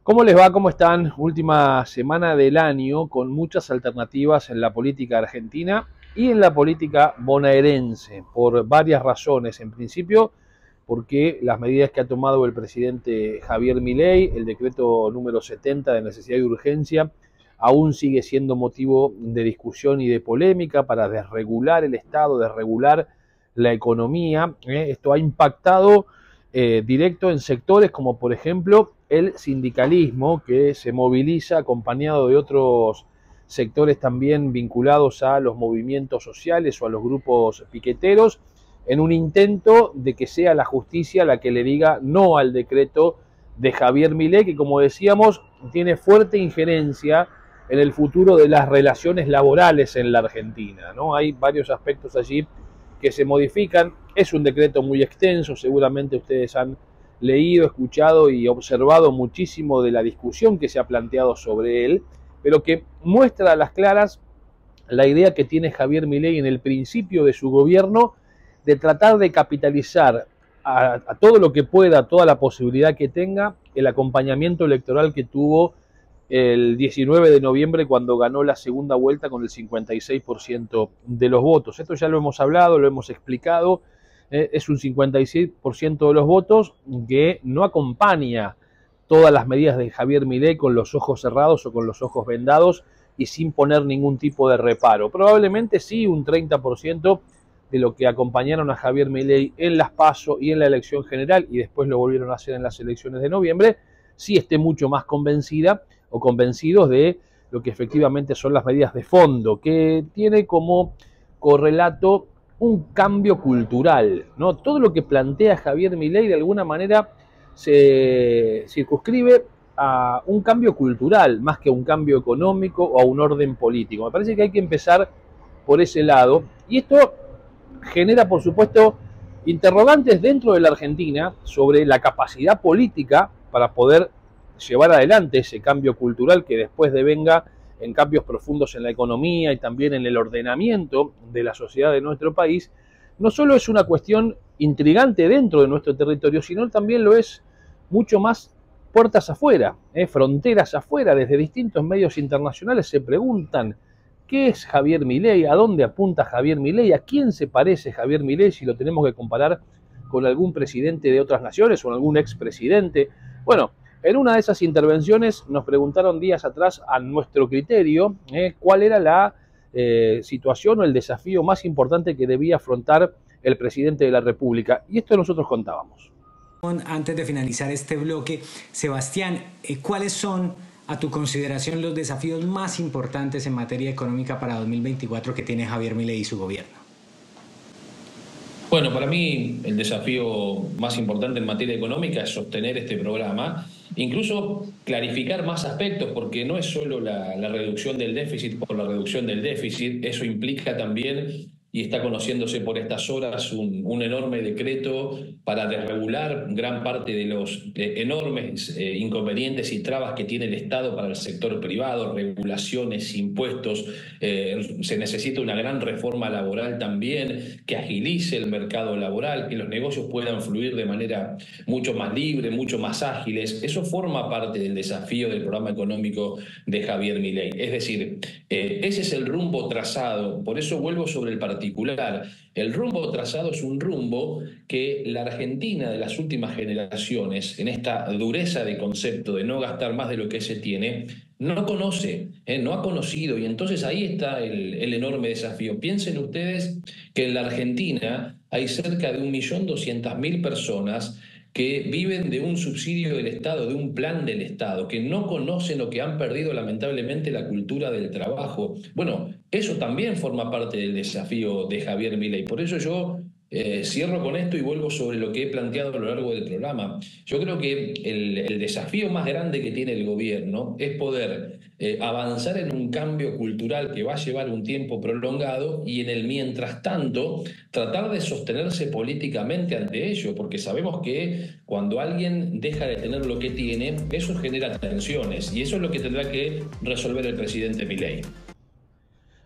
¿Cómo les va? ¿Cómo están? Última semana del año con muchas alternativas en la política argentina y en la política bonaerense, por varias razones. En principio, porque las medidas que ha tomado el presidente Javier Milei, el decreto número 70 de necesidad y urgencia, aún sigue siendo motivo de discusión y de polémica para desregular el Estado, desregular la economía. Esto ha impactado directo en sectores como por ejemplo el sindicalismo, que se moviliza acompañado de otros sectores también vinculados a los movimientos sociales o a los grupos piqueteros, en un intento de que sea la justicia la que le diga no al decreto de Javier Milei, que como decíamos tiene fuerte injerencia en el futuro de las relaciones laborales en la Argentina, ¿no? Hay varios aspectos allí que se modifican. Es un decreto muy extenso, seguramente ustedes han leído, escuchado y observado muchísimo de la discusión que se ha planteado sobre él, pero que muestra a las claras la idea que tiene Javier Milei en el principio de su gobierno de tratar de capitalizar a todo lo que pueda, a toda la posibilidad que tenga, el acompañamiento electoral que tuvo el 19 de noviembre cuando ganó la segunda vuelta con el 56% de los votos. Esto ya lo hemos hablado, lo hemos explicado. Es un 56% de los votos que no acompaña todas las medidas de Javier Milei con los ojos cerrados o con los ojos vendados y sin poner ningún tipo de reparo. Probablemente sí un 30% de lo que acompañaron a Javier Milei en las PASO y en la elección general y después lo volvieron a hacer en las elecciones de noviembre, sí esté mucho más convencida o convencidos de lo que efectivamente son las medidas de fondo, que tiene como correlato un cambio cultural, ¿no? Todo lo que plantea Javier Milei de alguna manera se circunscribe a un cambio cultural más que a un cambio económico o a un orden político. Me parece que hay que empezar por ese lado y esto genera, por supuesto, interrogantes dentro de la Argentina sobre la capacidad política para poder llevar adelante ese cambio cultural que después devenga en cambios profundos en la economía y también en el ordenamiento de la sociedad de nuestro país. No solo es una cuestión intrigante dentro de nuestro territorio, sino también lo es mucho más puertas afuera, fronteras afuera. Desde distintos medios internacionales se preguntan ¿qué es Javier Milei? ¿A dónde apunta Javier Milei? ¿A quién se parece Javier Milei si lo tenemos que comparar con algún presidente de otras naciones o algún expresidente? Bueno, en una de esas intervenciones nos preguntaron días atrás a nuestro criterio cuál era la situación o el desafío más importante que debía afrontar el presidente de la República. Y esto nosotros contábamos. Antes de finalizar este bloque, Sebastián, ¿cuáles son, a tu consideración, los desafíos más importantes en materia económica para 2024 que tiene Javier Milei y su gobierno? Bueno, para mí el desafío más importante en materia económica es sostener este programa, incluso clarificar más aspectos, porque no es solo la reducción del déficit por la reducción del déficit, eso implica también, y está conociéndose por estas horas, un enorme decreto para desregular gran parte de los enormes inconvenientes y trabas que tiene el Estado para el sector privado, regulaciones, impuestos. Se necesita una gran reforma laboral también que agilice el mercado laboral, que los negocios puedan fluir de manera mucho más libre, mucho más ágiles. Eso forma parte del desafío del programa económico de Javier Milei. Es decir, ese es el rumbo trazado. Por eso vuelvo sobre el particular. El rumbo trazado es un rumbo que la Argentina de las últimas generaciones, en esta dureza de concepto de no gastar más de lo que se tiene, no conoce, no ha conocido, y entonces ahí está el enorme desafío. Piensen ustedes que en la Argentina hay cerca de 1.200.000 personas que viven de un subsidio del Estado, de un plan del Estado, que no conocen o que han perdido lamentablemente la cultura del trabajo. Bueno, eso también forma parte del desafío de Javier Milei. Por eso yo cierro con esto y vuelvo sobre lo que he planteado a lo largo del programa. Yo creo que el desafío más grande que tiene el gobierno es poder avanzar en un cambio cultural que va a llevar un tiempo prolongado y en el mientras tanto tratar de sostenerse políticamente ante ello, porque sabemos que cuando alguien deja de tener lo que tiene, eso genera tensiones y eso es lo que tendrá que resolver el presidente Milei.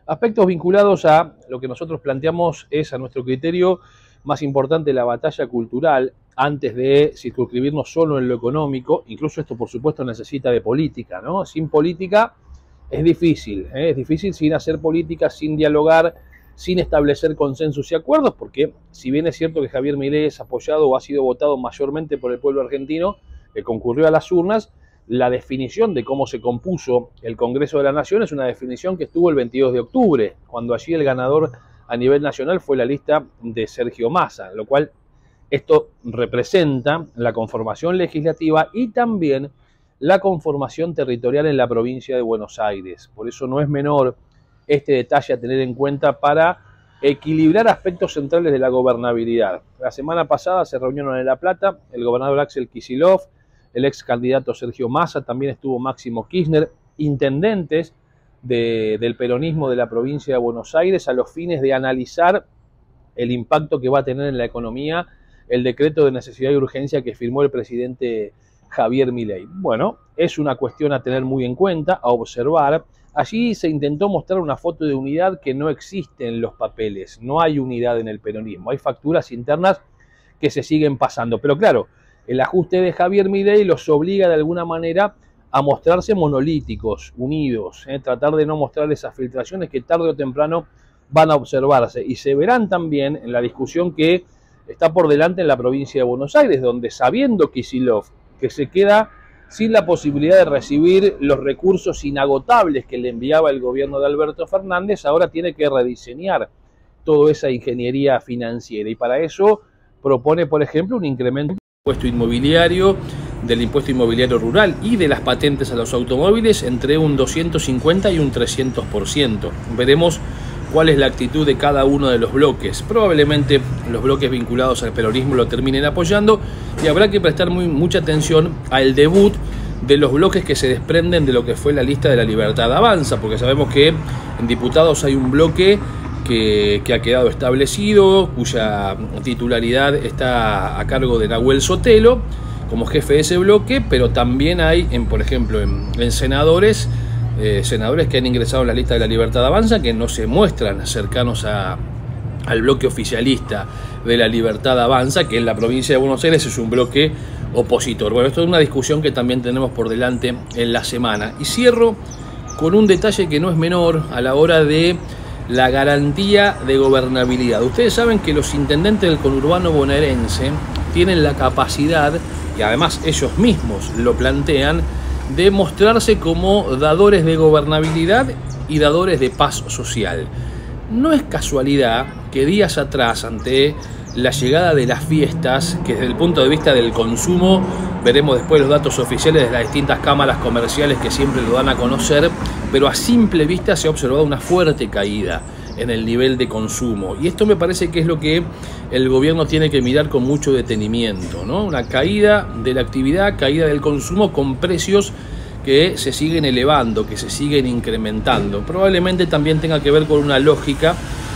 Aspectos vinculados a lo que nosotros planteamos es, a nuestro criterio, más importante la batalla cultural. antes de circunscribirnos solo en lo económico. Incluso esto, por supuesto, necesita de política, ¿no? Sin política es difícil sin hacer política, sin dialogar, sin establecer consensos y acuerdos, porque si bien es cierto que Javier Milei es apoyado o ha sido votado mayormente por el pueblo argentino, que concurrió a las urnas, la definición de cómo se compuso el Congreso de la Nación es una definición que estuvo el 22 de octubre, cuando allí el ganador a nivel nacional fue la lista de Sergio Massa, lo cual esto representa la conformación legislativa y también la conformación territorial en la provincia de Buenos Aires. Por eso no es menor este detalle a tener en cuenta para equilibrar aspectos centrales de la gobernabilidad. La semana pasada se reunieron en La Plata el gobernador Axel Kicillof, el ex candidato Sergio Massa, también estuvo Máximo Kirchner, intendentes del peronismo de la provincia de Buenos Aires, a los fines de analizar el impacto que va a tener en la economía el decreto de necesidad y urgencia que firmó el presidente Javier Milei. Bueno, es una cuestión a tener muy en cuenta, a observar. Allí se intentó mostrar una foto de unidad que no existe en los papeles. No hay unidad en el peronismo, hay facturas internas que se siguen pasando. Pero claro, el ajuste de Javier Milei los obliga de alguna manera a mostrarse monolíticos, unidos, tratar de no mostrar esas filtraciones que tarde o temprano van a observarse. Y se verán también en la discusión que está por delante en la provincia de Buenos Aires, donde sabiendo Kicillof que se queda sin la posibilidad de recibir los recursos inagotables que le enviaba el gobierno de Alberto Fernández, ahora tiene que rediseñar toda esa ingeniería financiera y para eso propone, por ejemplo, un incremento del impuesto inmobiliario, del impuesto inmobiliario rural y de las patentes a los automóviles entre un 250 y un 300%. Veremos cuál es la actitud de cada uno de los bloques. Probablemente los bloques vinculados al peronismo lo terminen apoyando y habrá que prestar mucha atención al debut de los bloques que se desprenden de lo que fue la lista de La Libertad Avanza, porque sabemos que en diputados hay un bloque que ha quedado establecido, cuya titularidad está a cargo de Nahuel Sotelo como jefe de ese bloque, pero también hay, por ejemplo, en senadores que han ingresado en la lista de La Libertad Avanza, que no se muestran cercanos al bloque oficialista de La Libertad Avanza, que en la provincia de Buenos Aires es un bloque opositor. Bueno, esto es una discusión que también tenemos por delante en la semana. Y cierro con un detalle que no es menor a la hora de la garantía de gobernabilidad. Ustedes saben que los intendentes del conurbano bonaerense tienen la capacidad, y además ellos mismos lo plantean, de mostrarse como dadores de gobernabilidad y dadores de paz social. No es casualidad que días atrás, ante la llegada de las fiestas, que desde el punto de vista del consumo, veremos después los datos oficiales de las distintas cámaras comerciales que siempre lo dan a conocer, pero a simple vista se ha observado una fuerte caída en el nivel de consumo. Y esto me parece que es lo que el gobierno tiene que mirar con mucho detenimiento, ¿no? Una caída de la actividad, caída del consumo con precios que se siguen elevando, que se siguen incrementando. Probablemente también tenga que ver con una lógica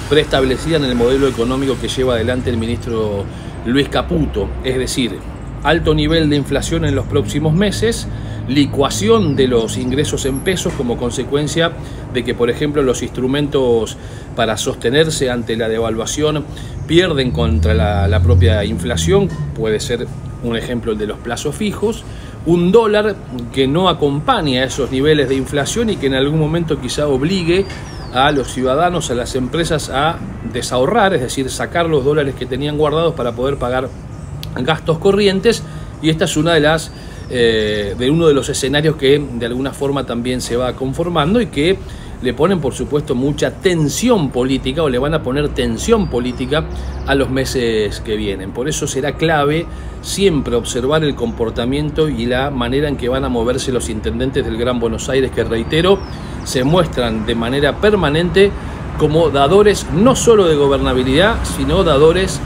preestablecida en el modelo económico que lleva adelante el ministro Luis Caputo, es decir, alto nivel de inflación en los próximos meses, licuación de los ingresos en pesos como consecuencia de que, por ejemplo, los instrumentos para sostenerse ante la devaluación pierden contra la propia inflación, puede ser un ejemplo el de los plazos fijos, un dólar que no acompaña a esos niveles de inflación y que en algún momento quizá obligue a los ciudadanos, a las empresas a desahorrar, es decir, sacar los dólares que tenían guardados para poder pagar gastos corrientes, y esta es una de uno de los escenarios que de alguna forma también se va conformando y que le ponen, por supuesto, mucha tensión política, o le van a poner tensión política a los meses que vienen. Por eso será clave siempre observar el comportamiento y la manera en que van a moverse los intendentes del Gran Buenos Aires, que, reitero, se muestran de manera permanente como dadores no solo de gobernabilidad, sino dadores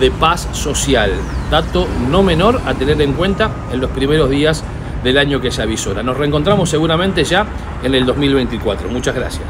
de paz social. Dato no menor a tener en cuenta en los primeros días del año que se avisora. Nos reencontramos seguramente ya en el 2024. Muchas gracias.